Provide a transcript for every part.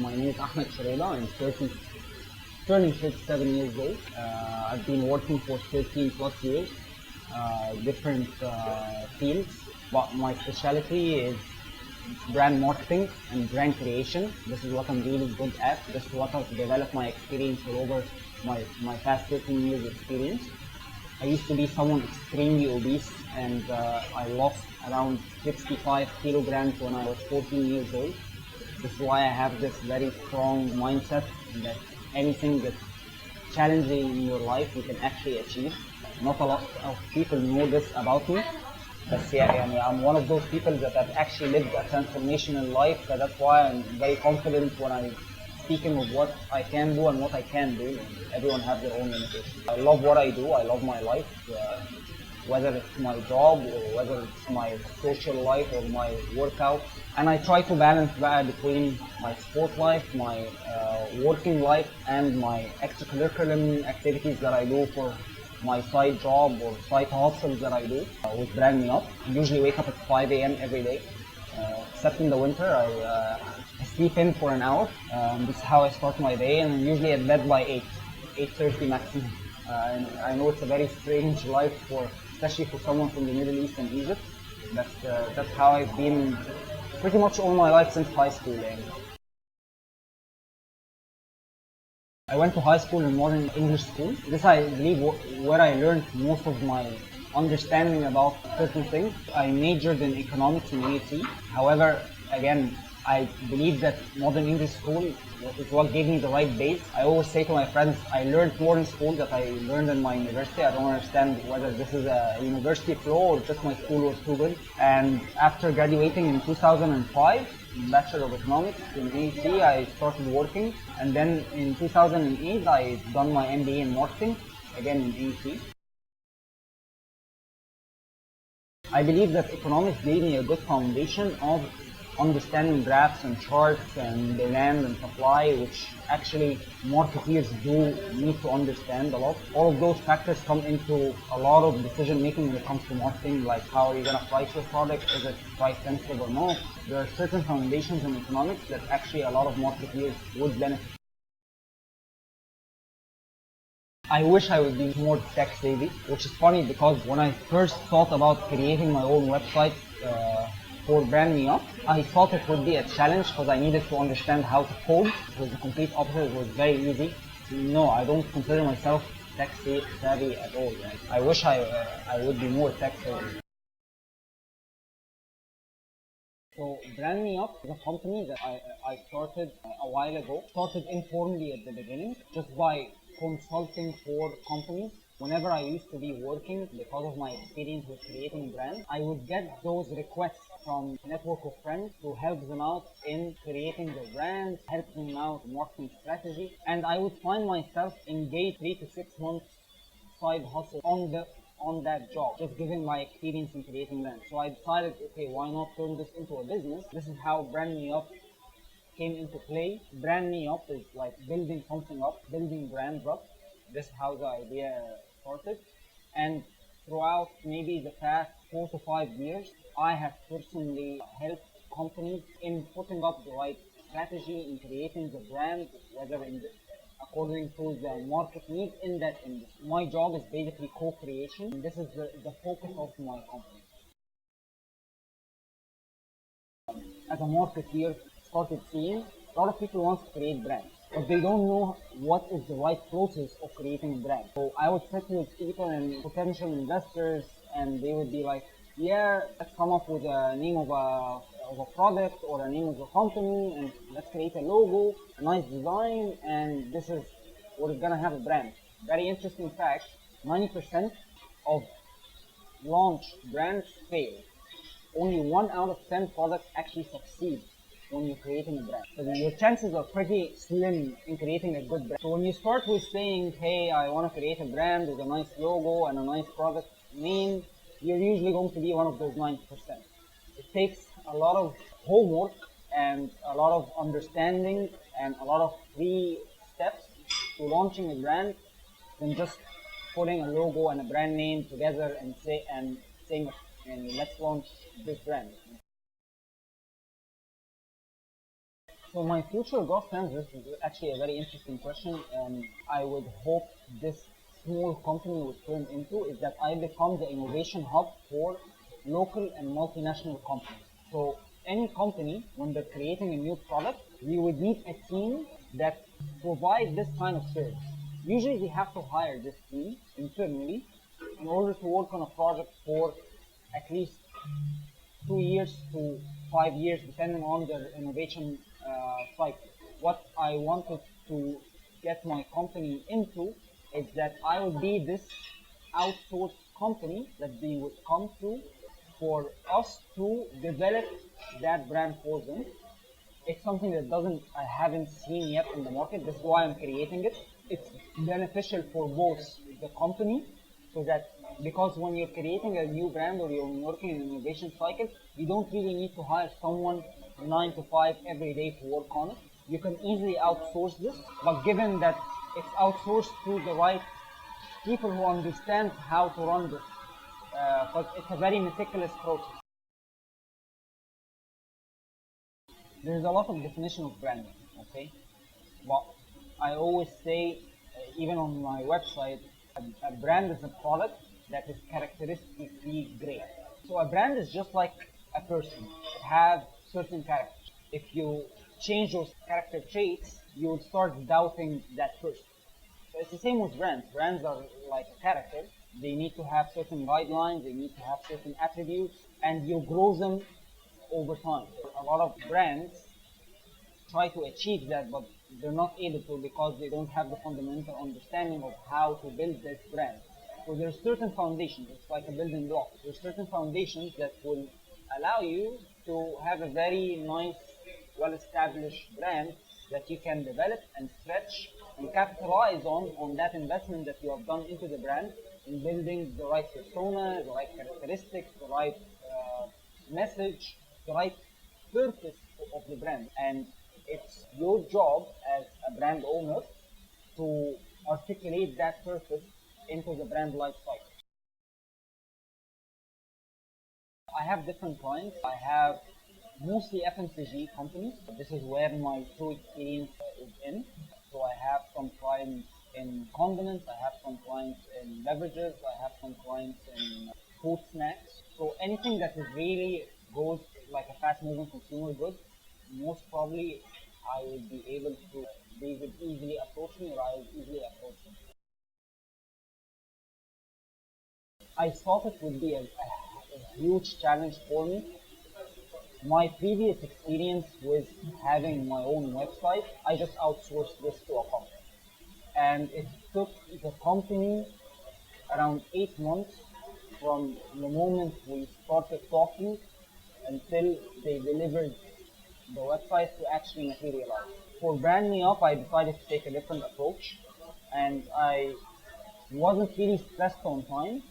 My name is Ahmed Shareda. I'm turning 37 years old. I've been working for 13 plus years, different fields, but my specialty is brand marketing and brand creation. This is what I'm really good at. This is what I've developed my experience all over my past 13 years experience. I used to be someone extremely obese, and I lost around 65 kilograms when I was 14 years old. This is why I have this very strong mindset that anything that's challenging in your life you can actually achieve. Not a lot of people know this about me, but I'm one of those people that have actually lived a transformational life, so that's why I'm very confident when I'm speaking of what I can do and what I can do. Everyone has their own limitations. I love what I do, I love my life, whether it's my job or whether it's my social life or my workout. And I try to balance that between my sport life, my working life, and my extracurricular activities that I do for my side job or side hustles that I do with Bring. I usually wake up at 5 a.m. every day. Except in the winter, I sleep in for an hour. This is how I start my day, and I'm usually at bed by 8:30 maximum. And I know it's a very strange life, especially for someone from the Middle East and Egypt. That's how I've been pretty much all my life since high school. I went to high school in modern English school. This, I believe, where I learned most of my understanding about certain things. I majored in economics in AT. However, again, I believe that modern English school is what gave me the right base. I always say to my friends, I learned more in school than I learned in my university. I don't understand whether this is a university flow or just my school was too good. And after graduating in 2005, Bachelor of Economics in AT, I started working. And then in 2008, I done my MBA in marketing, again in AT. I believe that economics gave me a good foundation of understanding graphs and charts and demand and supply, which actually marketeers do need to understand a lot. All of those factors come into a lot of decision making when it comes to marketing, like how are you going to price your product, is it price sensitive or not. There are certain foundations in economics that actually a lot of marketeers would benefit. I wish I would be more tech savvy, which is funny because when I first thought about creating my own website for Bring, I thought it would be a challenge because I needed to understand how to code. It was the complete opposite. It was very easy. No, I don't consider myself tech savvy at all. I wish I would be more tech savvy. So Bring is a company that I started a while ago. Started informally at the beginning, just by consulting for companies. Whenever I used to be working, because of my experience with creating brands, I would get those requests from a network of friends to help them out in creating their brands, help them out in marketing strategy, and I would find myself engaged 3 to 6 months side hustle on that job, just given my experience in creating brands. So I decided, okay, why not turn this into a business? This is how Bring came into play. Bring is like building something up, building brands up. This is how the idea started. And throughout maybe the past 4 to 5 years, I have personally helped companies in putting up the right strategy in creating the brand, whether according to the market needs in that industry. My job is basically co-creation. This is the focus of my company. As a marketeer, started seeing a lot of people want to create brands, but they don't know what is the right process of creating a brand. So I would sit with people and potential investors, and they would be like, yeah, let's come up with a name of a product or a name of a company, and let's create a logo, a nice design, and this is we're gonna have a brand. Very interesting fact, 90% of launch brands fail. Only 1 out of 10 products actually succeed when you're creating a brand. So your chances are pretty slim in creating a good brand. So when you start with saying, hey, I want to create a brand with a nice logo and a nice product name, you're usually going to be one of those 90%. It takes a lot of homework and a lot of understanding and a lot of steps to launching a brand than just putting a logo and a brand name together and saying, let's launch this brand. So my future growth plans, this is actually a very interesting question, and I would hope this small company would turn into is that I become the innovation hub for local and multinational companies. So any company, when they're creating a new product, we would need a team that provides this kind of service. Usually they have to hire this team internally in order to work on a project for at least 2 years to 5 years, depending on their innovation cycle. What I wanted to get my company into is that I would be this outsourced company that they would come to for us to develop that brand for them. It's something that I haven't seen yet in the market. This is why I'm creating it. It's beneficial for both the company, so that because when you're creating a new brand or you're working in an innovation cycle, you don't really need to hire someone 9 to 5 every day to work on it. You can easily outsource this, but given that it's outsourced to the right people who understand how to run this, but it's a very meticulous process. There's a lot of definition of branding, okay? But I always say, even on my website, a brand is a product that is characteristically great. So a brand is just like a person. It has certain characters. If you change those character traits, you would start doubting that person. So it's the same with brands. Brands are like a character. They need to have certain guidelines, they need to have certain attributes, and you grow them over time. A lot of brands try to achieve that, but they're not able to because they don't have the fundamental understanding of how to build this brand. So there's certain foundations, it's like a building block. There's certain foundations that will allow you to have a very nice, well-established brand that you can develop and stretch and capitalize on that investment that you have done into the brand in building the right persona, the right characteristics, the right message, the right purpose of the brand. And it's your job as a brand owner to articulate that purpose into the brand life cycle. I have different clients. I have mostly FMCG companies. This is where my true experience is in. So I have some clients in condiments, I have some clients in beverages, I have some clients in food snacks. So anything that is really goes like a fast-moving consumer good, most probably I would be able to, they would easily approach me or I would easily approach them. I thought it would be a huge challenge for me. My previous experience with having my own website, I just outsourced this to a company. And it took the company around 8 months from the moment we started talking until they delivered the website to actually materialize. For Brand Me Up, I decided to take a different approach, and I wasn't really stressed on time.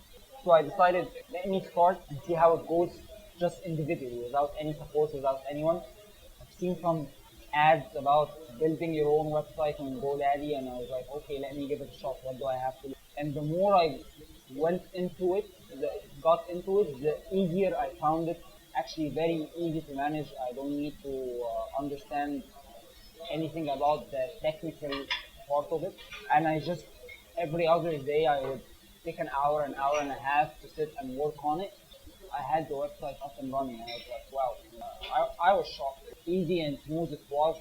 So I decided, let me start and see how it goes just individually, without any support, without anyone. I've seen some ads about building your own website on GoDaddy, and I was like, okay, let me give it a shot. What do I have to do? And the more I went into it, got into it, the easier I found it. Actually, very easy to manage. I don't need to understand anything about the technical part of it. And I just, every other day, I would take an hour and a half to sit and work on it. I had the website up and running, and I was like, wow. I was shocked. Easy and smooth it was,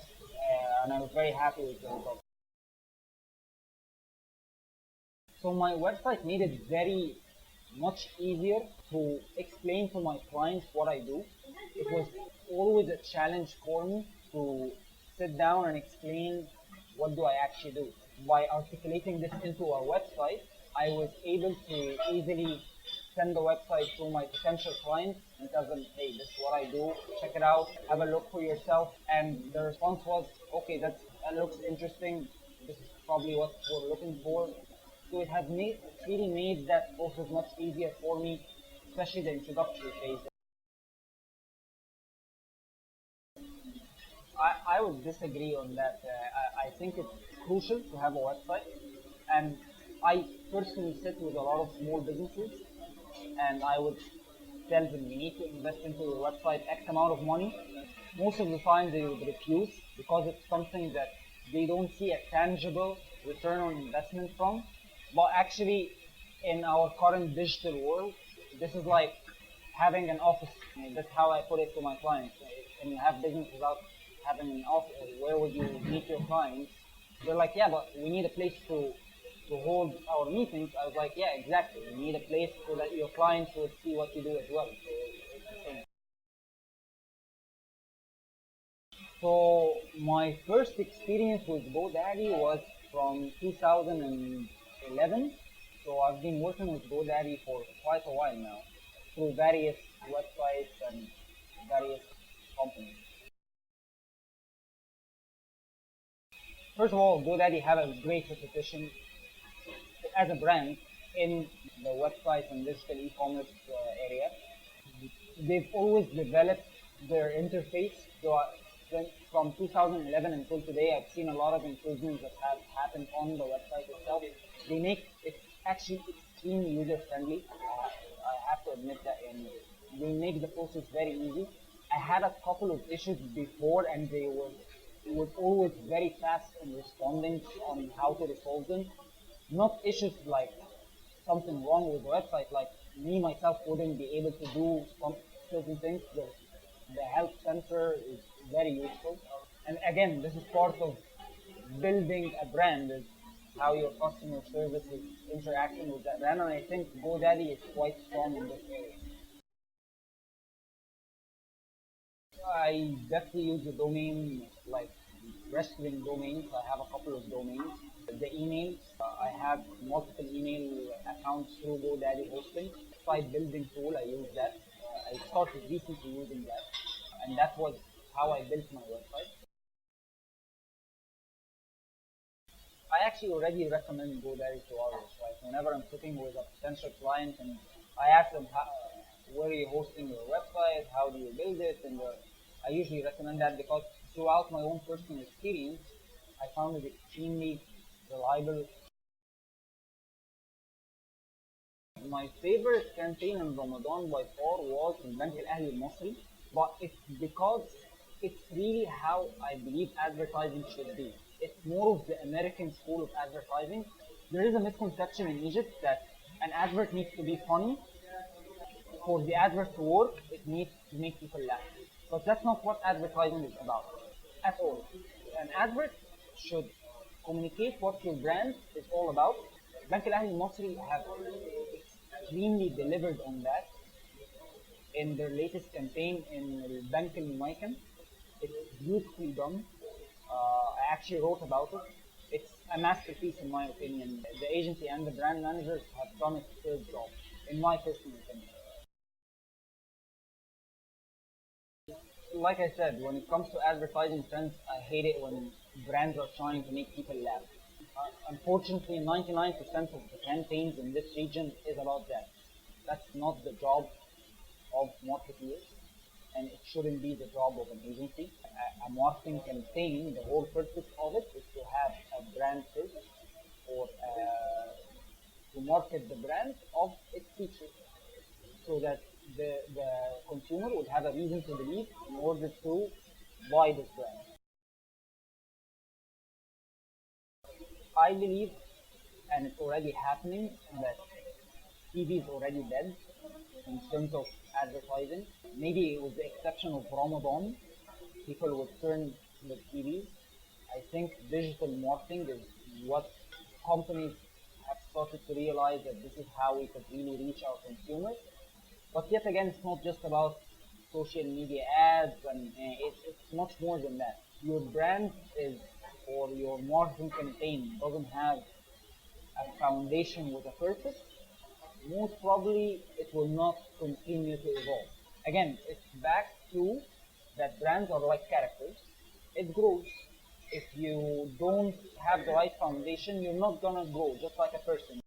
and I was very happy with the result. So my website made it very much easier to explain to my clients what I do. It was always a challenge for me to sit down and explain what do I actually do. By articulating this into a website, I was able to easily send the website to my potential clients and tell them, hey, this is what I do, check it out, have a look for yourself. And the response was, okay, that looks interesting, this is probably what we're looking for. So it has really made that process much easier for me, especially the introductory phase. I would disagree on that. I think it's crucial to have a website, and I personally sit with a lot of small businesses, and I would tells them you need to invest into your website X amount of money, most of the time they would refuse because it's something that they don't see a tangible return on investment from. But actually, in our current digital world, this is like having an office. That's how I put it to my clients. When you have business without having an office, where would you meet your clients? They're like, yeah, but we need a place to hold our meetings. I was like, yeah, exactly. You need a place so that your clients will see what you do as well. So it's the same. So my first experience with GoDaddy was from 2011. So I've been working with GoDaddy for quite a while now through various websites and various companies. First of all, GoDaddy have a great reputation as a brand in the website and digital e-commerce area. They've always developed their interface. So from 2011 until today, I've seen a lot of improvements that have happened on the website itself. They make it actually extremely user-friendly. I have to admit that, and they make the process very easy. I had a couple of issues before, and they were always very fast in responding on how to resolve them. Not issues like something wrong with the website, like me myself wouldn't be able to do some certain things. The help center is very useful. And again, this is part of building a brand, is how your customer service is interacting with that brand. And I think GoDaddy is quite strong in this area. I definitely use the domain, like wrestling domains. I have a couple of domains. The emails, I have multiple email accounts through GoDaddy hosting. Site building tool, I use that. I started recently using that, and that was how I built my website. I actually already recommend GoDaddy to others. Like whenever I'm sitting with a potential client and I ask them, where are you hosting your website? How do you build it? And I usually recommend that because throughout my own personal experience, I found it extremely reliable. My favorite campaign in Ramadan by far was in Bank Al Ahli, but it's because it's really how I believe advertising should be. It's more of the American school of advertising. There is a misconception in Egypt that an advert needs to be funny. For the advert to work, it needs to make people laugh. But that's not what advertising is about at all. An advert should communicate what your brand is all about. Bank Al Ahli have extremely delivered on that in their latest campaign in Bank Al Mumaykan. It's beautifully done. I actually wrote about it. It's a masterpiece in my opinion. The agency and the brand managers have done a superb job, in my personal opinion. Like I said, when it comes to advertising trends, I hate it when brands are trying to make people laugh. Unfortunately, 99% of the campaigns in this region is about that. That's not the job of marketeers, and it shouldn't be the job of an agency. A marketing campaign, the whole purpose of it is to have a brand first, or to market the brand of its features, so that the consumer would have a reason to believe in order to buy this brand. I believe, and it's already happening, that TV is already dead in terms of advertising. Maybe with the exception of Ramadan, people would turn to the TVs. I think digital marketing is what companies have started to realize, that this is how we could really reach our consumers. But yet again, it's not just about social media ads, and it's much more than that. Your brand is, or your marketing campaign doesn't have a foundation with a purpose, most probably it will not continue to evolve. Again, it's back to that brands are like characters. It grows. If you don't have the right foundation, you're not gonna grow, just like a person.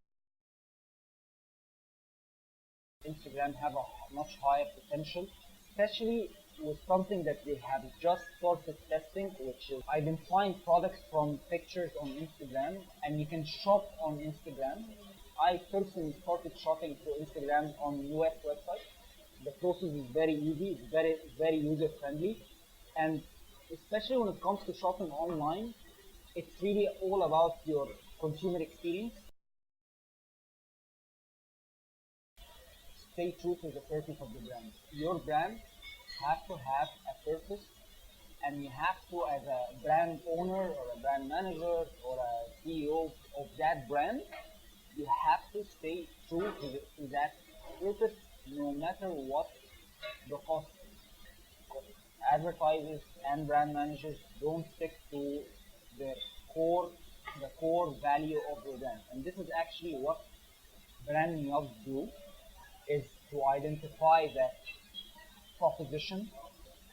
Instagram have a much higher potential, especially with something that they have just started testing, which is identifying products from pictures on Instagram, and you can shop on Instagram. I personally started shopping through Instagram on US websites, the process is very easy, it's very user friendly, and especially when it comes to shopping online, it's really all about your consumer experience. Stay true to the purpose of the brand. Your brand has to have a purpose, and you have to, as a brand owner or a brand manager or a CEO of that brand, you have to stay true to that purpose, no matter what the cost. Advertisers and brand managers don't stick to their core, the core value of their brand, and this is actually what brand jobs do, is to identify the proposition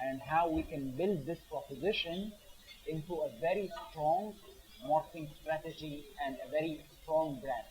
and how we can build this proposition into a very strong marketing strategy and a very strong brand.